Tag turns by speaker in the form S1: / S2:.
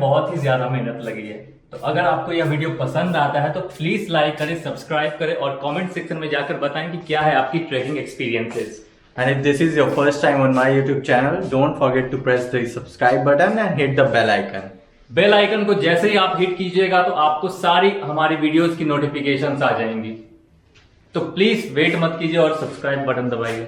S1: बहुत ही ज्यादा मेहनत लगी है। तो अगर आपको यह वीडियो पसंद आता है तो प्लीज लाइक करें, सब्सक्राइब करें और कमेंट सेक्शन में जाकर बताएं कि क्या है आपकी trekking experiences.
S2: And if this is your first time on my YouTube channel, don't forget to press the subscribe button and hit the bell icon.
S1: Bell icon को जैसे ही आप हिट कीजिएगा तो आपको सारी हमारी वीडियोस की नोटिफिकेशंस आ जाएंगी। तो प्लीज वेट मत कीजिए और सब्सक्राइब बटन दबाइए।